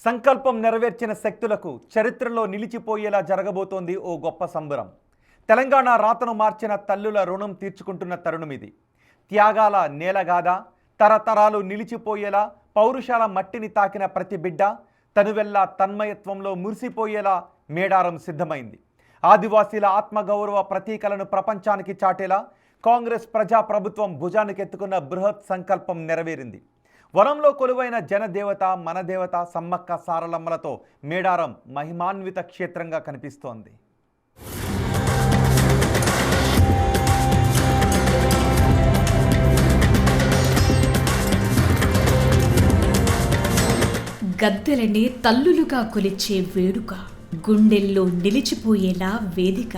సంకల్పం నెరవేర్చిన శక్తులకు చరిత్రలో నిలిచిపోయేలా జరగబోతోంది ఓ గొప్ప సంబరం. తెలంగాణ రాతను మార్చిన తల్లుల రుణం తీర్చుకుంటున్న తరుణమిది. త్యాగాల నేలగాథ, తరతరాలు నిలిచిపోయేలా పౌరుషాల మట్టిని తాకిన ప్రతి బిడ్డ తనువెల్లా తన్మయత్వంలో మురిసిపోయేలా మేడారం సిద్ధమైంది. ఆదివాసీల ఆత్మగౌరవ ప్రతీకలను ప్రపంచానికి చాటేలా కాంగ్రెస్ ప్రజాప్రభుత్వం భుజానికెత్తుకున్న బృహత్ సంకల్పం నెరవేరింది. వనంలో కొలువైన జనదేవత మనదేవత సమ్మక్క సారలమ్మలతో మేడారం మహిమాన్విత క్షేత్రంగా కనిపిస్తోంది. గద్దెలని తల్లులుగా కొలిచే వేడుక, గుండెల్లో నిలిచిపోయేలా వేదిక.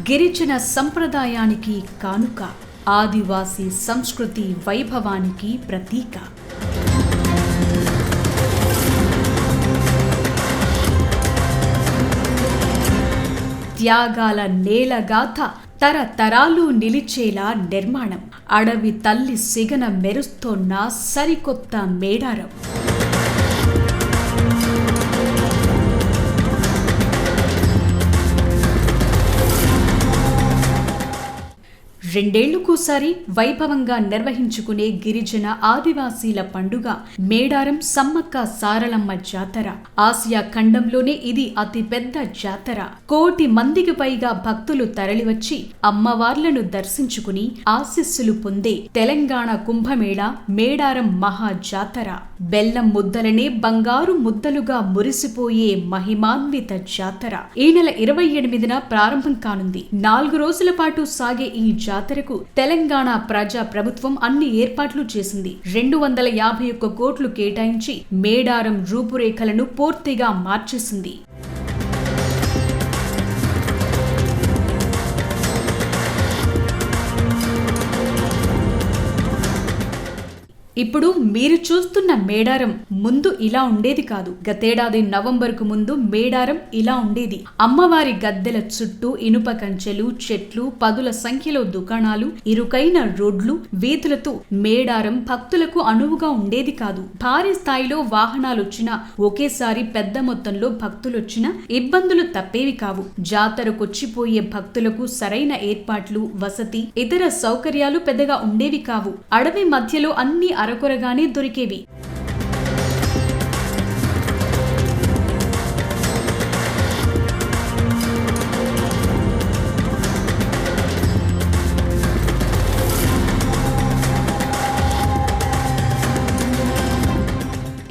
గిరిజన సంప్రదాయానికి కానుక, ఆదివాసీ సంస్కృతి వైభవానికి ప్రతీక. త్యాగాల నేలగాథ, తరతరాలు నిలిచేలా నిర్మాణం. అడవి తల్లి సిగన మెరుస్తోన్న సరికొత్త మేడారం. రెండేళ్లకోసారి వైభవంగా నిర్వహించుకునే గిరిజన ఆదివాసీల పండుగ మేడారం సమ్మక్క సారలమ్మ జాతర. ఆసియా ఖండంలోనే ఇది అతిపెద్ద జాతర. 1,000,000 మందికి పైగా భక్తులు తరలివచ్చి అమ్మవార్లను దర్శించుకుని ఆశీస్సులు పొందే తెలంగాణ కుంభమేళా మేడారం మహా జాతర. బెల్లం ముద్దలనే బంగారు ముద్దలుగా మురిసిపోయే మహిమాన్విత జాతర ఈ నెల 28న ప్రారంభం కానుంది. 4 రోజుల పాటు సాగే ఈ జాతరకు తెలంగాణ ప్రజా ప్రభుత్వం అన్ని ఏర్పాట్లు చేసింది. 251 కోట్లు కేటాయించి మేడారం రూపురేఖలను పూర్తిగా మార్చేసింది. ఇప్పుడు మీరు చూస్తున్న మేడారం ముందు ఇలా ఉండేది కాదు. గతేడాది నవంబర్కు ముందు మేడారం ఇలా ఉండేది. అమ్మవారి గద్దెల చుట్టూ ఇనుప కంచెలు, చెట్లు, పదుల సంఖ్యలో దుకాణాలు, ఇరుకైన రోడ్లు, వీధులతో మేడారం భక్తులకు అనువుగా ఉండేది కాదు. భారీ స్థాయిలో వాహనాలొచ్చినా, ఒకేసారి పెద్ద మొత్తంలో భక్తులొచ్చినా ఇబ్బందులు తప్పేవి కావు. జాతరకొచ్చిపోయే భక్తులకు సరైన ఏర్పాట్లు, వసతి, ఇతర సౌకర్యాలు పెద్దగా ఉండేవి కావు. అడవి మధ్యలో అన్ని అరకొరగానే దొరికేవి.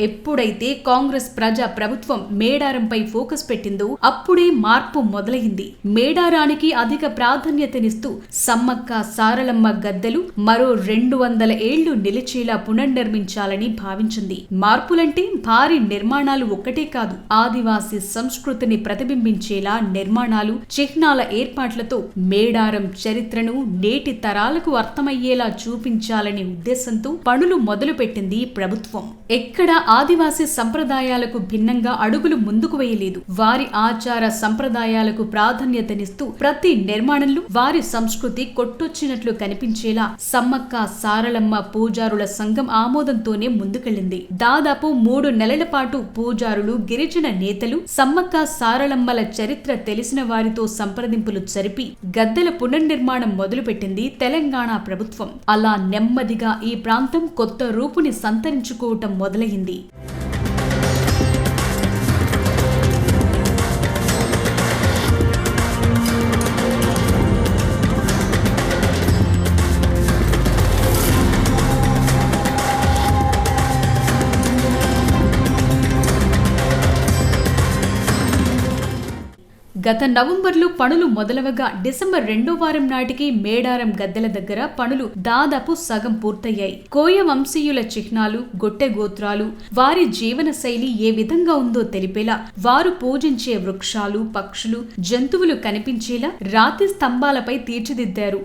ఎప్పుడైతే కాంగ్రెస్ ప్రజా ప్రభుత్వం మేడారంపై ఫోకస్ పెట్టిందో అప్పుడే మార్పు మొదలైంది. మేడారానికి అధిక ప్రాధాన్యతనిస్తూ సమ్మక్క సారలమ్మ గద్దెలు మరో 200 ఏళ్లు నిలిచేలా పునర్నిర్మించాలని భావించింది. మార్పులంటే భారీ నిర్మాణాలు ఒక్కటే కాదు, ఆదివాసీ సంస్కృతిని ప్రతిబింబించేలా నిర్మాణాలు, చిహ్నాల ఏర్పాట్లతో మేడారం చరిత్రను నేటి తరాలకు అర్థమయ్యేలా చూపించాలనే ఉద్దేశంతో పనులు మొదలుపెట్టింది ప్రభుత్వం. ఎక్కడ ఆదివాసీ సంప్రదాయాలకు భిన్నంగా అడుగులు ముందుకు వేయలేదు. వారి ఆచార సంప్రదాయాలకు ప్రాధాన్యతనిస్తూ ప్రతి నిర్మాణంలో వారి సంస్కృతి కొట్టొచ్చినట్లు కనిపించేలా సమ్మక్క సారలమ్మ పూజారుల సంఘం ఆమోదంతోనే ముందుకెళ్లింది. దాదాపు 3 నెలల పాటు పూజారులు, గిరిజన నేతలు, సమ్మక్క సారలమ్మల చరిత్ర తెలిసిన వారితో సంప్రదింపులు జరిపి గద్దెల పునర్నిర్మాణం మొదలుపెట్టింది తెలంగాణ ప్రభుత్వం. అలా నెమ్మదిగా ఈ ప్రాంతం కొత్త రూపుని సంతరించుకోవటం మొదలైంది. గత నవంబర్లో పనులు మొదలవగా డిసెంబర్ 2వ వారం నాటికి మేడారం గద్దెల దగ్గర పనులు దాదాపు సగం పూర్తయ్యాయి. కోయ వంశీయుల చిహ్నాలు, గొట్టె గోత్రాలు, వారి జీవన శైలి ఏ విధంగా ఉందో తెలిపేలా వారు పూజించే వృక్షాలు, పక్షులు, జంతువులు కనిపించేలా రాతి స్తంభాలపై తీర్చిదిద్దారు.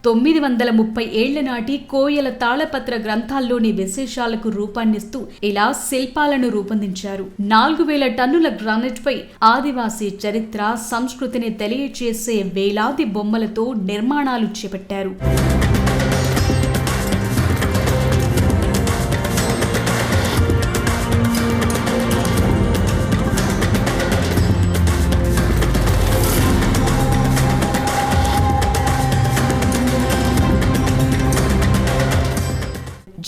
930 ఏళ్ల నాటి కోయల తాళపత్ర గ్రంథాల్లోని విశేషాలకు రూపాన్నిస్తూ ఇలా శిల్పాలను రూపొందించారు. 4000 టన్నుల గ్రానైట్ పై ఆదివాసీ చరిత్ర, సంస్కృతిని తెలియచేసే వేలాది బొమ్మలతో నిర్మాణాలు చేపట్టారు.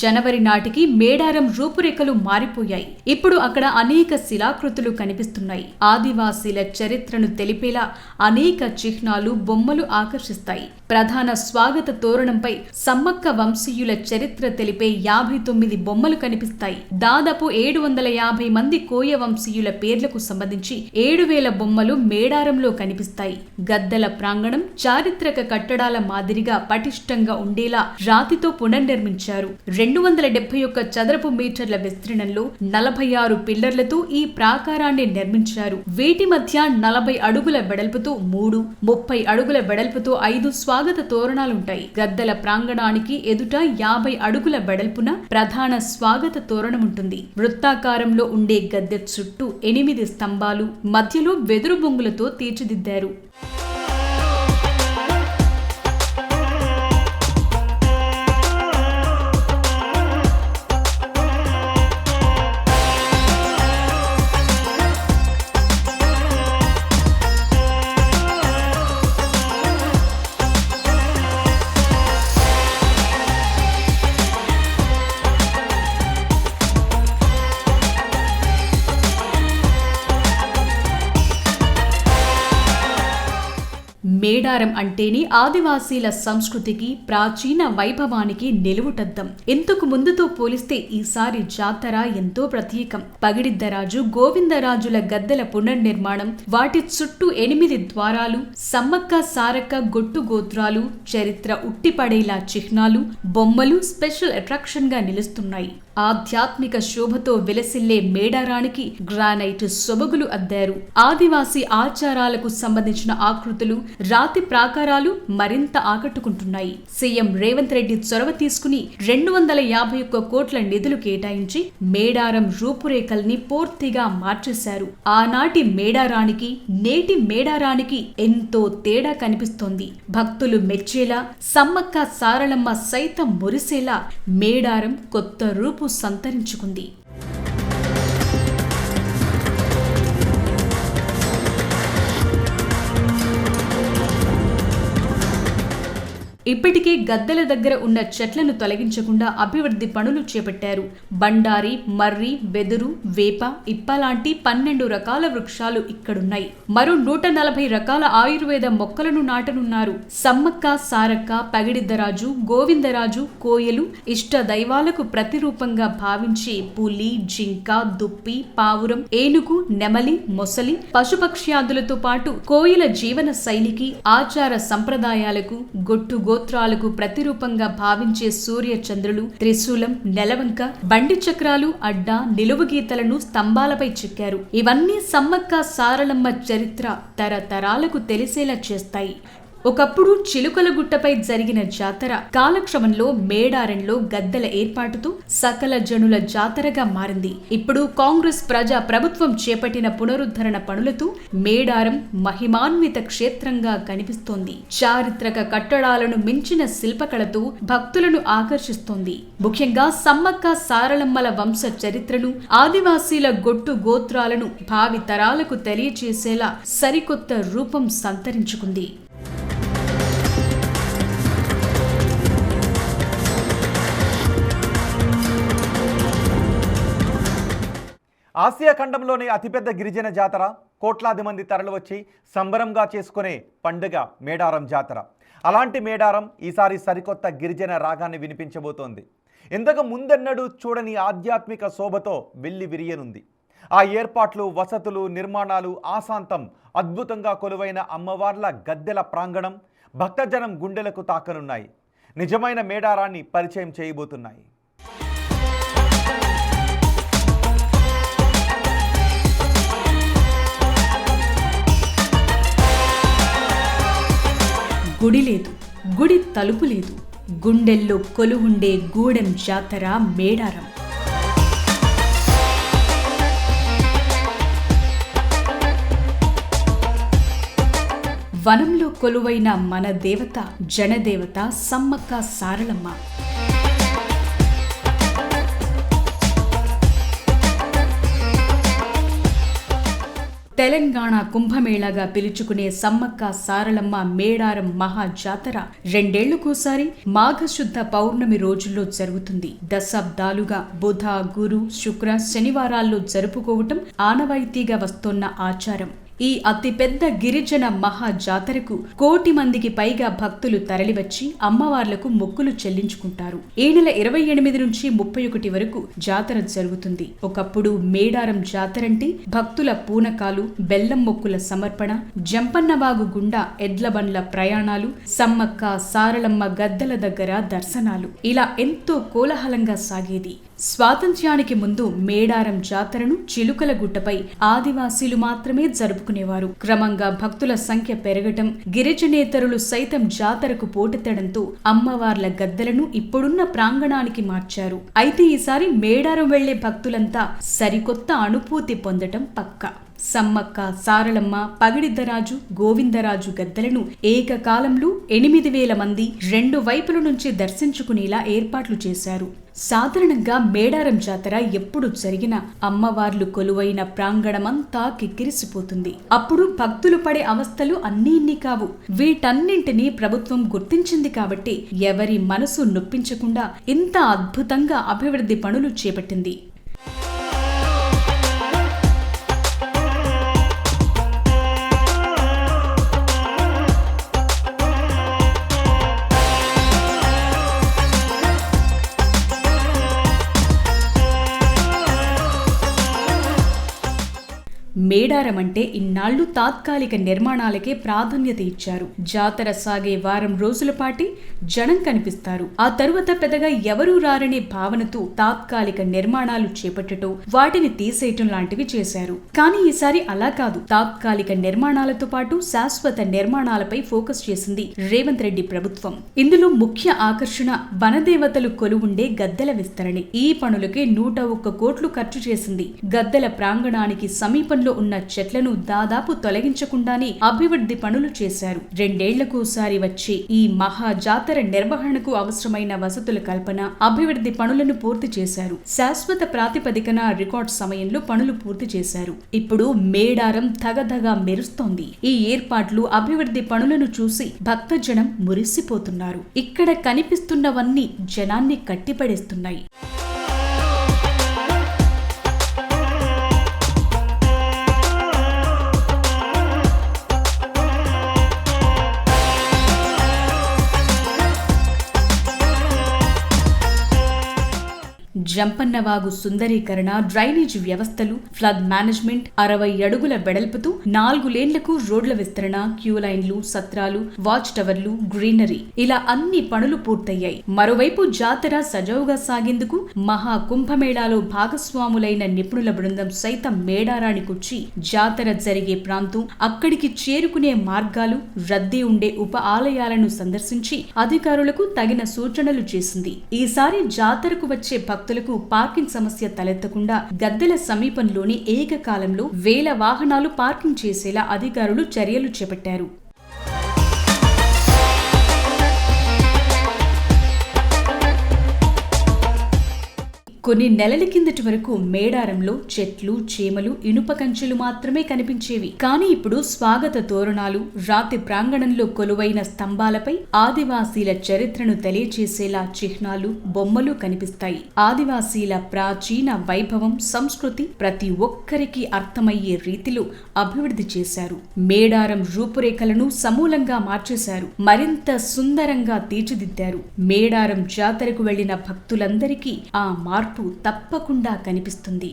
జనవరి నాటికి మేడారం రూపురేఖలు మారిపోయాయి. ఇప్పుడు అక్కడ అనేక శిలాకృతులు కనిపిస్తున్నాయి. ఆదివాసీల చరిత్రను తెలిపేలా అనేక చిహ్నాలు, బొమ్మలు ఆకర్షిస్తాయి. ప్రధాన స్వాగత తోరణంపై సమ్మక్క వంశీయుల చరిత్ర తెలిపే 59 బొమ్మలు కనిపిస్తాయి. దాదాపు 750 మంది కోయ వంశీయుల పేర్లకు సంబంధించి 7000 బొమ్మలు మేడారంలో కనిపిస్తాయి. గద్దెల ప్రాంగణం చారిత్రక కట్టడాల మాదిరిగా పటిష్టంగా ఉండేలా రాతితో పునర్నిర్మించారు. 271 చదరపు మీటర్ల విస్తీర్ణంలో 46 పిల్లర్లతో ఈ ప్రాకారాన్ని నిర్మించారు. వీటి మధ్య 40 అడుగుల వెడల్పుతో 3, 30 అడుగుల వెడల్పుతో 5 స్వాగత తోరణాలుంటాయి. గద్దెల ప్రాంగణానికి ఎదుట 50 అడుగుల వెడల్పున ప్రధాన స్వాగత తోరణం ఉంటుంది. వృత్తాకారంలో ఉండే గద్దె చుట్టూ 8 స్తంభాలు, మధ్యలో వెదురు బొంగులతో తీర్చిదిద్దారు. మేడారం అంటేనే ఆదివాసీల సంస్కృతికి, ప్రాచీన వైభవానికి నిలువుటద్దం. ఇంతకు ముందుతో పోలిస్తే ఈసారి జాతర ఎంతో ప్రత్యేకం. పగిడిద్దరాజు, గోవిందరాజుల గద్దెల పునర్నిర్మాణం, వాటి చుట్టూ 8 ద్వారాలు, సమ్మక్క సారక్క గొట్టు గోత్రాలు, చరిత్ర ఉట్టిపడేలా చిహ్నాలు, బొమ్మలు స్పెషల్ అట్రాక్షన్ గా నిలుస్తున్నాయి. ఆధ్యాత్మిక శోభతో విలసిల్లే మేడారానికి గ్రానైట్ సొబగులు అద్దారు. ఆదివాసీ ఆచారాలకు సంబంధించిన ఆకృతులు, రాతి ప్రాకారాలు మరింత ఆకట్టుకుంటున్నాయి. సీఎం రేవంత్ రెడ్డి చొరవ తీసుకుని 251 కోట్ల నిధులు కేటాయించి మేడారం రూపురేఖల్ని పూర్తిగా మార్చేశారు. ఆనాటి మేడారానికి, నేటి మేడారానికి ఎంతో తేడా కనిపిస్తోంది. భక్తులు మెచ్చేలా, సమ్మక్క సారలమ్మ సైతం మురిసేలా మేడారం కొత్త రూపు సంతరించుకుంది. ఇప్పటికే గద్దెల దగ్గర ఉన్న చెట్లను తొలగించకుండా అభివృద్ధి పనులు చేపట్టారు. బండారి, మర్రి, వెదురు, వేప, ఇప్ప లాంటి 12 రకాల వృక్షాలు ఇక్కడున్నాయి. మరో 140 రకాల ఆయుర్వేద మొక్కలను నాటనున్నారు. సమ్మక్క సారక్క, పగిడిద్దరాజు, గోవిందరాజు, కోయలు ఇష్ట దైవాలకు ప్రతిరూపంగా భావించే పులి, జింక, దుప్పి, పావురం, ఏనుగు, నెమలి, మొసలి, పశుపక్ష్యాదులతో పాటు కోయల జీవన శైలికి, ఆచార సంప్రదాయాలకు, గొట్టు గోత్రాలకు ప్రతిరూపంగా భావించే సూర్య చంద్రులు, త్రిశూలం, నెలవంక, బండి చక్రాలు, అడ్డ, నిలువు గీతలను స్తంభాలపై చెక్కారు. ఇవన్నీ సమ్మక్క సారలమ్మ చరిత్ర తరతరాలకు తెలిసేలా చేస్తాయి. ఒకప్పుడు చిలుకల గుట్టపై జరిగిన జాతర కాలక్రమంలో మేడారంలో గద్దెల ఏర్పాటుతో సకల జనుల జాతరగా మారింది. ఇప్పుడు కాంగ్రెస్ ప్రజా ప్రభుత్వం చేపట్టిన పునరుద్ధరణ పనులతో మేడారం మహిమాన్విత క్షేత్రంగా కనిపిస్తోంది. చారిత్రక కట్టడాలను మించిన శిల్పకళతో భక్తులను ఆకర్షిస్తోంది. ముఖ్యంగా సమ్మక్క సారలమ్మల వంశ చరిత్రను, ఆదివాసీల గొట్టు గోత్రాలను భావి తరాలకు తెలియచేసేలా సరికొత్త రూపం సంతరించుకుంది. ఆసియా ఖండంలోని అతిపెద్ద గిరిజన జాతర, కోట్లాది మంది తరలివచ్చి సంబరంగా చేసుకునే పండుగ మేడారం జాతర. అలాంటి మేడారం ఈసారి సరికొత్త గిరిజన రాగాన్ని వినిపించబోతోంది. ఇంతకు ముందెన్నడూ చూడని ఆధ్యాత్మిక శోభతో వెల్లి విరియనుంది. ఆ ఏర్పాట్లు, వసతులు, నిర్మాణాలు ఆశాంతం అద్భుతంగా కొలువైన అమ్మవార్ల గద్దెల ప్రాంగణం భక్తజనం గుండెలకు తాకనున్నాయి. నిజమైన మేడారాన్ని పరిచయం చేయబోతున్నాయి. గుడి లేదు, గుడి తలుపు లేదు. గుండెల్లో కొలువుండే గూడెం జాతర మేడారం. వనంలో కొలువైన మన దేవత జనదేవత సమ్మక్క సారలమ్మ. తెలంగాణ కుంభమేళాగా పిలుచుకునే సమ్మక్క సారలమ్మ మేడారం మహా జాతర 2 ఏళ్లకోసారి మాఘశుద్ధ పౌర్ణమి రోజుల్లో జరుగుతుంది. దశాబ్దాలుగా బుధ, గురు, శుక్ర, శనివారాల్లో జరుపుకోవటం ఆనవాయితీగా వస్తోన్న ఆచారం. ఈ అతిపెద్ద గిరిజన మహా జాతరకు 1 కోటి మందికి పైగా భక్తులు తరలివచ్చి అమ్మవార్లకు మొక్కులు చెల్లించుకుంటారు. ఈ నెల 28 నుంచి 31 వరకు జాతర జరుగుతుంది. ఒకప్పుడు మేడారం జాతరంటే భక్తుల పూనకాలు, బెల్లం మొక్కుల సమర్పణ, జంపన్నవాగు గుండా ఎడ్లబండ్ల ప్రయాణాలు, సమ్మక్క సారలమ్మ గద్దెల దగ్గర దర్శనాలు, ఇలా ఎంతో కోలాహలంగా సాగేది. స్వాతంత్ర్యానికి ముందు మేడారం జాతరను చిలుకల గుట్టపై ఆదివాసీలు మాత్రమే జరుపుకునేవారు. క్రమంగా భక్తుల సంఖ్య పెరగటం, గిరిజనేతరులు సైతం జాతరకు పోటెత్తడంతో అమ్మవార్ల గద్దెలను ఇప్పుడున్న ప్రాంగణానికి మార్చారు. అయితే ఈసారి మేడారం వెళ్లే భక్తులంతా సరికొత్త అనుభూతి పొందటం పక్కా. సమ్మక్క సారలమ్మ, పగిడిద్దరాజు, గోవిందరాజు గద్దెలను ఏకకాలంలో 8,000 మంది 2 వైపుల నుంచి దర్శించుకునేలా ఏర్పాట్లు చేశారు. సాధారణంగా మేడారం జాతర ఎప్పుడు జరిగినా అమ్మవార్లు కొలువైన ప్రాంగణమంతా కిక్కిరిసిపోతుంది. అప్పుడు భక్తులు పడే అవస్థలు అన్నీ ఇన్ని కావు. వీటన్నింటినీ ప్రభుత్వం గుర్తించింది కాబట్టి ఎవరి మనసు నొప్పించకుండా ఇంత అద్భుతంగా అభివృద్ధి పనులు చేపట్టింది. మేడారం అంటే ఇన్నాళ్లు తాత్కాలిక నిర్మాణాలకే ప్రాధాన్యత ఇచ్చారు. జాతర సాగే వారం రోజుల పాటి జనం కనిపిస్తారు. ఆ తరువాత పెద్దగా ఎవరూ రారనే భావనతో తాత్కాలిక నిర్మాణాలు చేపట్టడం, వాటిని తీసేయటం లాంటివి చేశారు. కానీ ఈసారి అలా కాదు. తాత్కాలిక నిర్మాణాలతో పాటు శాశ్వత నిర్మాణాలపై ఫోకస్ చేసింది రేవంత్ రెడ్డి ప్రభుత్వం. ఇందులో ముఖ్య ఆకర్షణ వనదేవతలు కొలువుండే గద్దెల విస్తరణ. ఈ పనులకే 101 కోట్లు ఖర్చు చేసింది. గద్దెల ప్రాంగణానికి సమీపంలో ఉన్న చెట్లను దాదాపు తొలగించకుండానే అభివృద్ధి పనులు చేశారు. 2 ఏళ్లకోసారి వచ్చే ఈ మహా జాతర నిర్వహణకు అవసరమైన వసతుల కల్పన, అభివృద్ధి పనులను పూర్తి చేశారు. శాశ్వత ప్రాతిపదికన రికార్డ్ సమయంలో పనులు పూర్తి చేశారు. ఇప్పుడు మేడారం ధగధగా మెరుస్తోంది. ఈ ఏర్పాట్లు, అభివృద్ధి పనులను చూసి భక్తజనం మురిసిపోతున్నారు. ఇక్కడ కనిపిస్తున్నవన్నీ జనాన్ని కట్టిపడేస్తున్నాయి. జంపన్నవాగు సుందరీకరణ, డ్రైనేజీ వ్యవస్థలు, ఫ్లడ్ మేనేజ్మెంట్, 60 అడుగుల వెడల్పుతో 4 లేన్లకు రోడ్ల విస్తరణ, క్యూ లైన్లు, సత్రాలు, వాచ్ టవర్లు, గ్రీనరీ, ఇలా అన్ని పనులు పూర్తయ్యాయి. మరోవైపు జాతర సజావుగా సాగేందుకు మహా కుంభమేళాలో భాగస్వాములైన నిపుణుల బృందం సైతం మేడారానికొచ్చి జాతర జరిగే ప్రాంతం, అక్కడికి చేరుకునే మార్గాలు, రద్దీ ఉండే ఉప ఆలయాలను సందర్శించి అధికారులకు తగిన సూచనలు చేసింది. ఈసారి జాతరకు వచ్చే భక్తులకు పార్కింగ్ సమస్య తలెత్తకుండా గద్దెల సమీపంలోని ఏకకాలంలో 1000 వాహనాలు పార్కింగ్ చేసేలా అధికారులు చర్యలు చేపట్టారు. కొన్ని నెలల కిందటి వరకు మేడారంలో చెట్లు, చేమలు, ఇనుప కంచెలు మాత్రమే కనిపించేవి. కానీ ఇప్పుడు స్వాగత తోరణాలు, రాతి ప్రాంగణంలో కొలువైన స్తంభాలపై ఆదివాసీల చరిత్రను తెలియచేసేలా చిహ్నాలు, బొమ్మలు కనిపిస్తాయి. ఆదివాసీల ప్రాచీన వైభవం, సంస్కృతి ప్రతి ఒక్కరికి అర్థమయ్యే రీతిలో అభివృద్ధి చేశారు. మేడారం రూపురేఖలను సమూలంగా మార్చేశారు. మరింత సుందరంగా తీర్చిదిద్దారు. మేడారం జాతరకు వెళ్లిన భక్తులందరికీ ఆ మార్పు తప్పకుండా కనిపిస్తుంది.